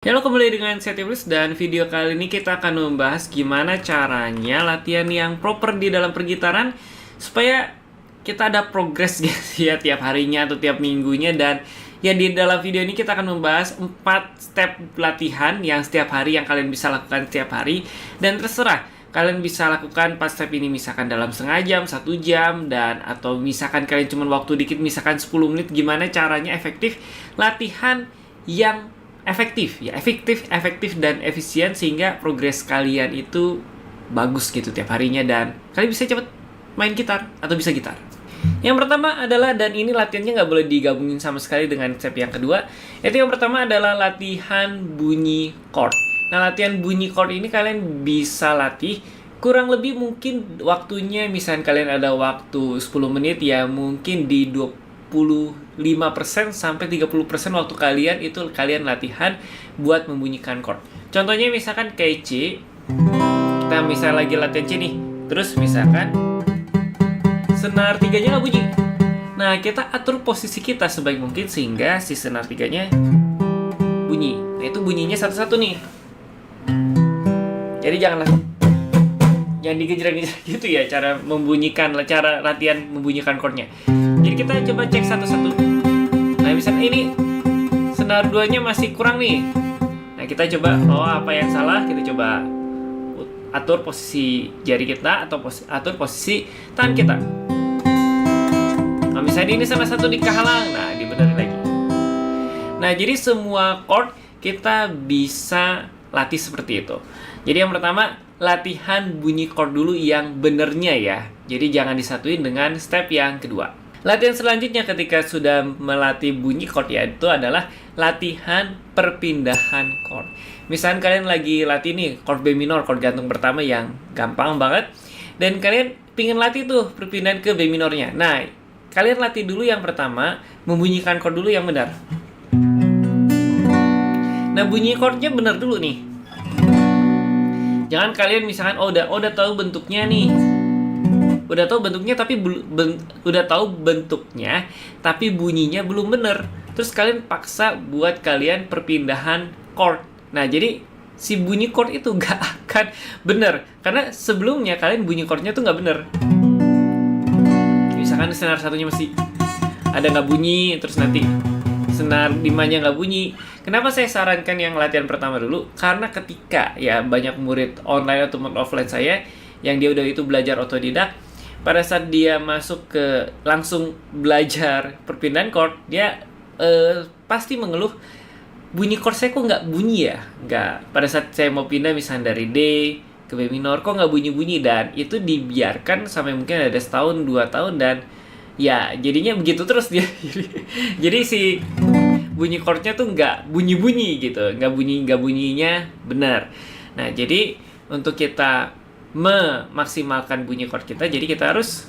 Halo, kembali dengan saya Tiblis, dan video kali ini kita akan membahas gimana caranya latihan yang proper di dalam pergitaran supaya kita ada progres gitu ya tiap harinya atau tiap minggunya. Dan ya di dalam video ini kita akan membahas 4 step latihan yang setiap hari yang kalian bisa lakukan setiap hari, dan terserah kalian bisa lakukan 4 step ini misalkan dalam setengah jam, 1 jam, dan atau misalkan kalian cuma waktu dikit misalkan 10 menit. Gimana caranya efektif latihan yang efektif dan efisien sehingga progres kalian itu bagus gitu tiap harinya dan kalian bisa cepet main gitar atau bisa gitar. Yang pertama adalah, dan ini latihannya nggak boleh digabungin sama sekali dengan step yang kedua, yaitu yang pertama adalah latihan bunyi chord. Nah, latihan bunyi chord ini kalian bisa latih kurang lebih mungkin waktunya, misalnya kalian ada waktu 10 menit ya, mungkin di 25% sampai 30% waktu kalian itu kalian latihan buat membunyikan chord. Contohnya misalkan kayak C, kita misalnya lagi latihan C nih, terus misalkan senar 3-nya nggak bunyi. Nah, kita atur posisi kita sebaik mungkin sehingga si senar 3-nya bunyi. Nah, itu bunyinya satu-satu nih. Jadi jangan digejreng-gejreng gitu ya cara latihan membunyikan chordnya. Jadi kita coba cek satu-satu. Nah, misalnya ini senar 2-nya masih kurang nih. Nah, kita coba, apa yang salah? Kita coba atur posisi jari kita atau atur posisi tangan kita. Nah, misalnya ini salah satu dikehalang, nah dibenerin lagi. Nah, jadi semua chord kita bisa latih seperti itu. Jadi yang pertama, latihan bunyi chord dulu yang benernya ya. Jadi jangan disatuin dengan step yang kedua. Latihan selanjutnya ketika sudah melatih bunyi chord ya, itu adalah latihan perpindahan chord. Misalnya kalian lagi latih nih chord B minor, chord gantung pertama yang gampang banget, dan kalian pingin latih tuh perpindahan ke B minornya. Nah, kalian latih dulu yang pertama, membunyikan chord dulu yang benar. Nah, bunyi chordnya benar dulu nih. Jangan kalian misalkan udah tahu bentuknya nih. Udah tahu bentuknya tapi bunyinya belum bener. Terus kalian paksa buat kalian perpindahan chord. Nah, jadi si bunyi chord itu gak akan bener karena sebelumnya kalian bunyi chordnya tuh gak bener. Misalkan senar satunya masih ada gak bunyi, terus nanti senar 5-nya gak bunyi. Kenapa saya sarankan yang latihan pertama dulu? Karena ketika ya banyak murid online atau offline saya yang dia udah itu belajar otodidak, pada saat dia masuk ke langsung belajar perpindahan chord, dia pasti mengeluh, bunyi chord saya kok nggak bunyi ya? Nggak. Pada saat saya mau pindah misalnya dari D ke B minor, kok nggak bunyi-bunyi? Dan itu dibiarkan sampai mungkin ada setahun, 2 tahun, dan ya jadinya begitu terus dia. Jadi si bunyi chordnya tuh nggak bunyi-bunyi gitu, nggak bunyinya benar. Nah, jadi untuk kita memaksimalkan bunyi chord kita, jadi kita harus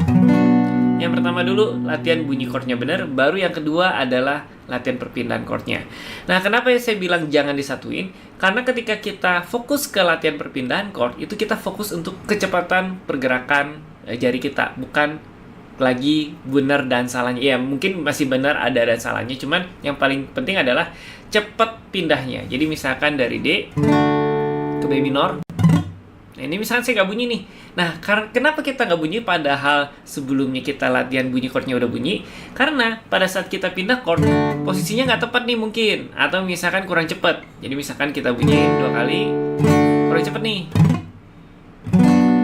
yang pertama dulu latihan bunyi chordnya benar, baru yang kedua adalah latihan perpindahan chordnya. Nah, kenapa saya bilang jangan disatuin? Karena ketika kita fokus ke latihan perpindahan chord, itu kita fokus untuk kecepatan pergerakan jari kita, bukan lagi benar dan salahnya. Ya, mungkin masih benar ada dan salahnya, cuman yang paling penting adalah cepat pindahnya. Jadi misalkan dari D ke B minor. Nah, ini misalnya saya nggak bunyi nih. Nah, kenapa kita nggak bunyi padahal sebelumnya kita latihan bunyi chordnya udah bunyi? Karena pada saat kita pindah chord, posisinya nggak tepat nih mungkin. Atau misalkan kurang cepat. Jadi misalkan kita bunyiin 2 kali, kurang cepat nih.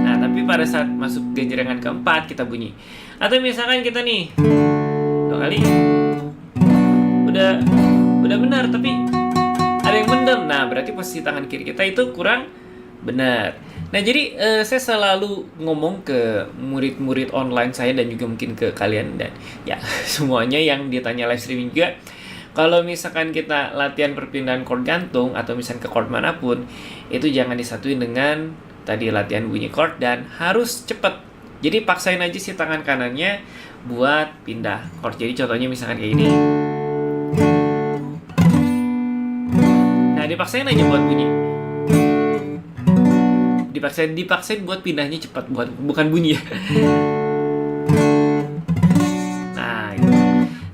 Nah, tapi pada saat masuk genjrengan keempat, kita bunyi. Atau misalkan kita nih 2 kali, udah benar, tapi ada yang mendem. Nah, berarti posisi tangan kiri kita itu kurang benar. Nah, jadi saya selalu ngomong ke murid-murid online saya dan juga mungkin ke kalian dan ya semuanya yang ditanya live streaming juga. Kalau misalkan kita latihan perpindahan chord gantung atau misalkan ke chord manapun, itu jangan disatuin dengan tadi latihan bunyi chord dan harus cepat. Jadi paksain aja si tangan kanannya buat pindah chord. Jadi contohnya misalkan kayak ini. Nah, dipaksain aja buat bunyi. Dipaksain buat pindahnya cepat, bukan bunyi ya.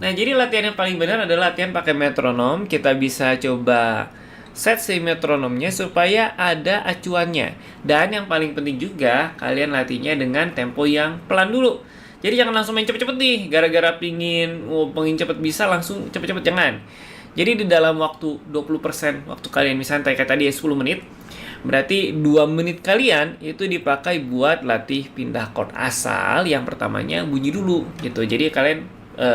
Nah, jadi latihan yang paling benar adalah latihan pakai metronom. Kita bisa coba set si metronomnya supaya ada acuannya. Dan yang paling penting juga, kalian latihnya dengan tempo yang pelan dulu. Jadi jangan langsung main cepet-cepet nih, gara-gara pengen cepet bisa langsung cepet-cepet, jangan. Jadi di dalam waktu 20% waktu kalian misalnya kayak tadi ya 10 menit, berarti 2 menit kalian itu dipakai buat latih pindah chord, asal yang pertamanya bunyi dulu gitu. Jadi kalian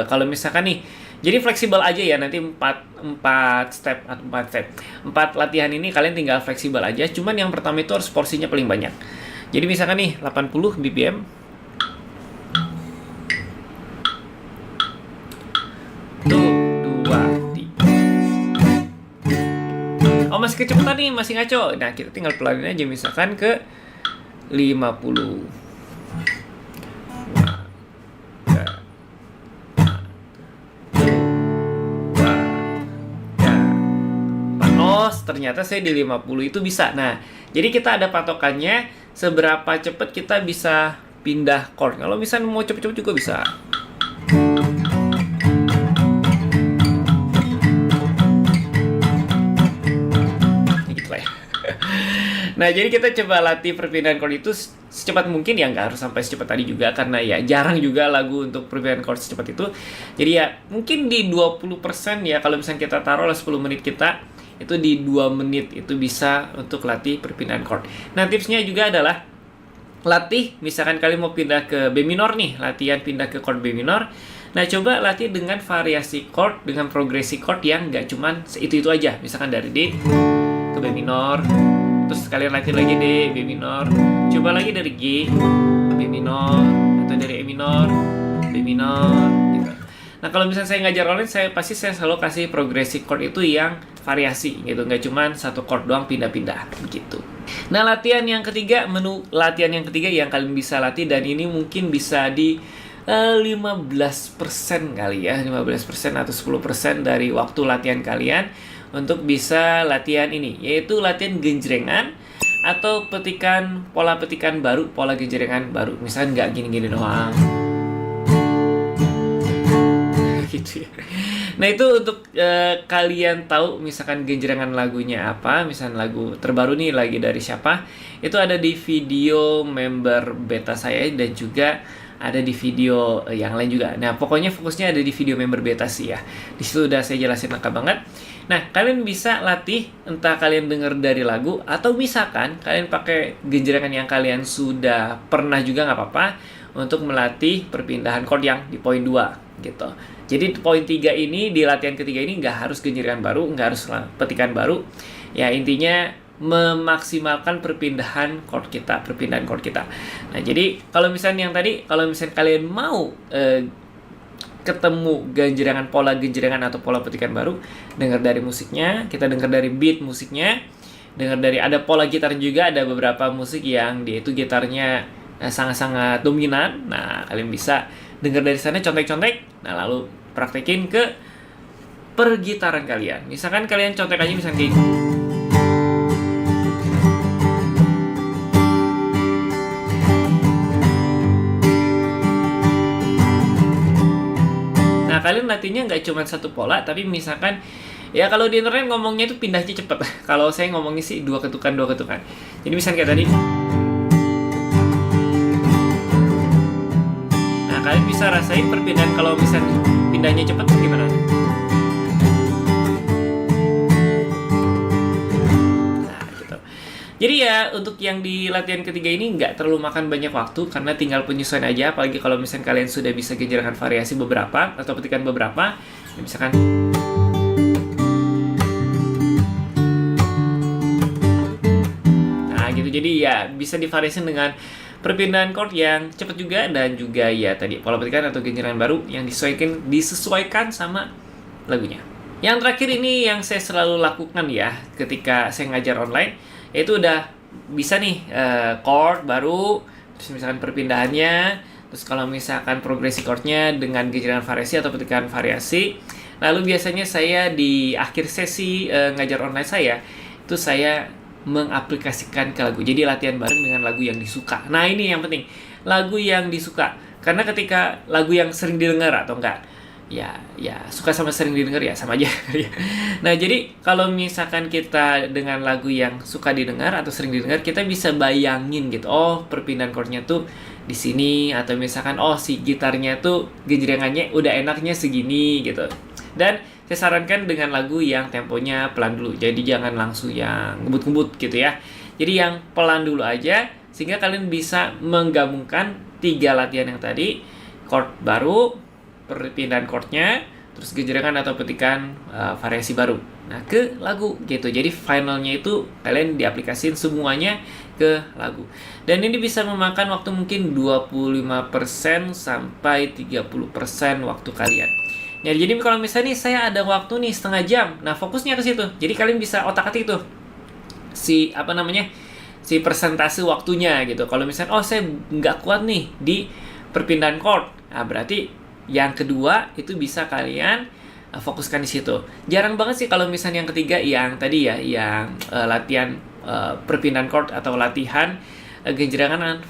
kalau misalkan nih, jadi fleksibel aja ya, nanti 4 step atau 4 step. 4 latihan ini kalian tinggal fleksibel aja, cuman yang pertama itu harus porsinya paling banyak. Jadi misalkan nih 80 BPM. Oh, masih kecepatan nih, masih ngaco. Nah, kita tinggal pelanin aja misalkan ke 50. Oh, ternyata saya di 50 itu bisa. Nah, jadi kita ada patokannya seberapa cepat kita bisa pindah chord. Kalau misalnya mau cepet-cepet juga bisa. Nah, jadi kita coba latih perpindahan chord itu secepat mungkin, ya nggak harus sampai secepat tadi juga, karena ya jarang juga lagu untuk perpindahan chord secepat itu. Jadi ya mungkin di 20% ya, kalau misalnya kita taruh 10 menit kita, itu di 2 menit itu bisa untuk latih perpindahan chord. Nah, tipsnya juga adalah latih, misalkan kalian mau pindah ke B minor nih, latihan pindah ke chord B minor. Nah, coba latih dengan variasi chord, dengan progresi chord yang nggak cuman itu aja. Misalkan dari D ke B minor, terus kalian latih lagi D, B minor, coba lagi dari G, B minor, atau dari E minor, B minor, gitu. Nah, kalau misalnya saya ngajar online, saya selalu kasih progresi chord itu yang variasi, gitu. Nggak cuma satu chord doang pindah-pindah, begitu. Nah, menu latihan yang ketiga yang kalian bisa latih, dan ini mungkin bisa di 15% kali ya, 15% atau 10% dari waktu latihan kalian untuk bisa latihan ini, yaitu latihan genjrengan atau pola petikan baru, pola genjrengan baru. Misalnya nggak gini-gini doang gitu ya. Nah, itu untuk kalian tahu misalkan genjrengan lagunya apa, misalnya lagu terbaru nih lagi dari siapa, itu ada di video member beta saya, dan juga ada di video yang lain juga. Nah, pokoknya fokusnya ada di video member beta sih ya. Di situ udah saya jelasin lengkap banget. Nah, kalian bisa latih, entah kalian dengar dari lagu, atau misalkan kalian pakai genjrengan yang kalian sudah pernah juga nggak apa-apa, untuk melatih perpindahan chord yang di poin 2 gitu. Jadi poin 3 ini, di latihan ketiga ini nggak harus genjrengan baru, nggak harus petikan baru. Ya, intinya memaksimalkan perpindahan chord kita. Nah, jadi kalau misalnya yang tadi, kalau misalnya kalian mau ketemu pola genjrengan atau pola petikan baru, dengar dari musiknya, kita dengar dari beat musiknya, dengar dari ada pola gitar juga, ada beberapa musik yang dia itu gitarnya sangat-sangat dominan. Nah, kalian bisa dengar dari sana, contek-contek, nah lalu praktekin ke pergitaran kalian. Misalkan kalian contek aja misalnya kayak kalian latihnya nggak cuma satu pola, tapi misalkan ya kalau di internet ngomongnya itu pindahnya cepet. Kalau saya ngomongnya sih dua ketukan. Jadi misalnya kayak tadi. Nah, kalian bisa rasain perpindahan kalau misalnya pindahnya cepet gimana? Jadi ya, untuk yang di latihan ketiga ini nggak terlalu makan banyak waktu, karena tinggal penyesuaian aja. Apalagi kalau misalnya kalian sudah bisa genjrengan variasi beberapa atau petikan beberapa, misalkan nah gitu. Jadi ya bisa divariasikan dengan perpindahan chord yang cepat juga, dan juga ya tadi pola petikan atau genjrengan baru yang disesuaikan sama lagunya. Yang terakhir ini yang saya selalu lakukan ya ketika saya ngajar online, itu udah bisa nih chord baru, terus misalkan perpindahannya, terus kalau misalkan progresi chordnya dengan genjrengan variasi atau petikan variasi. Lalu biasanya saya di akhir sesi ngajar online saya, itu saya mengaplikasikan ke lagu. Jadi latihan bareng dengan lagu yang disuka. Nah, ini yang penting, lagu yang disuka. Karena ketika lagu yang sering didengar atau enggak, suka sama sering didengar ya sama aja. Nah, jadi kalau misalkan kita dengan lagu yang suka didengar atau sering didengar, kita bisa bayangin gitu. Oh, perpindahan chordnya tuh di sini, atau misalkan si gitarnya tuh gejrengannya udah enaknya segini gitu. Dan saya sarankan dengan lagu yang temponya pelan dulu. Jadi jangan langsung yang ngebut-ngebut gitu ya. Jadi yang pelan dulu aja sehingga kalian bisa menggabungkan 3 latihan yang tadi, chord baru, perpindahan chordnya, terus gejrengan atau petikan variasi baru. Nah, ke lagu gitu. Jadi finalnya itu kalian diaplikasiin semuanya ke lagu. Dan ini bisa memakan waktu mungkin 25% sampai 30% waktu kalian. Ya, jadi kalau misalnya nih saya ada waktu nih setengah jam, nah fokusnya ke situ. Jadi kalian bisa otak-atik tuh si persentase waktunya gitu. Kalau misalnya saya nggak kuat nih di perpindahan chord, nah berarti yang kedua itu bisa kalian fokuskan di situ. Jarang banget sih kalau misalnya yang ketiga yang tadi ya, yang latihan perpindahan chord atau latihan genjrengan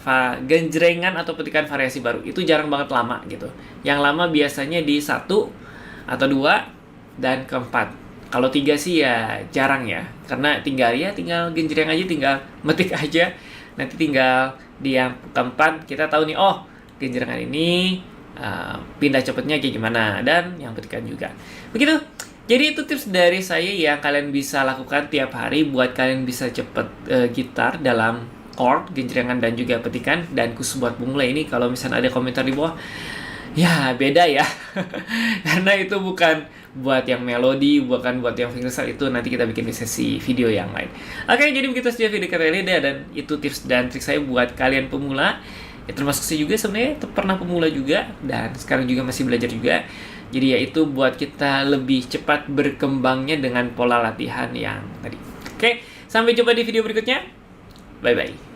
atau petikan variasi baru. Itu jarang banget lama gitu. Yang lama biasanya di 1 atau 2 dan keempat. Kalau 3 sih ya jarang ya. Karena tinggal genjreng aja, tinggal metik aja. Nanti tinggal di yang keempat kita tahu nih, genjrengan ini pindah cepatnya kayak gimana, dan yang petikan juga. Begitu. Jadi itu tips dari saya yang kalian bisa lakukan tiap hari buat kalian bisa cepet gitar dalam chord, genjrengan, dan juga petikan. Dan khusus buat pemula ini, kalau misalnya ada komentar di bawah, ya beda ya. Karena itu bukan buat yang melodi, bukan buat yang fingerstyle, itu nanti kita bikin di sesi video yang lain. Oke, jadi begitu saja video kali ini, dan itu tips dan trik saya buat kalian pemula. Ya, termasuk saya juga sebenarnya pernah pemula juga, dan sekarang juga masih belajar juga. Jadi ya itu buat kita lebih cepat berkembangnya dengan pola latihan yang tadi. Oke, sampai jumpa di video berikutnya. Bye-bye.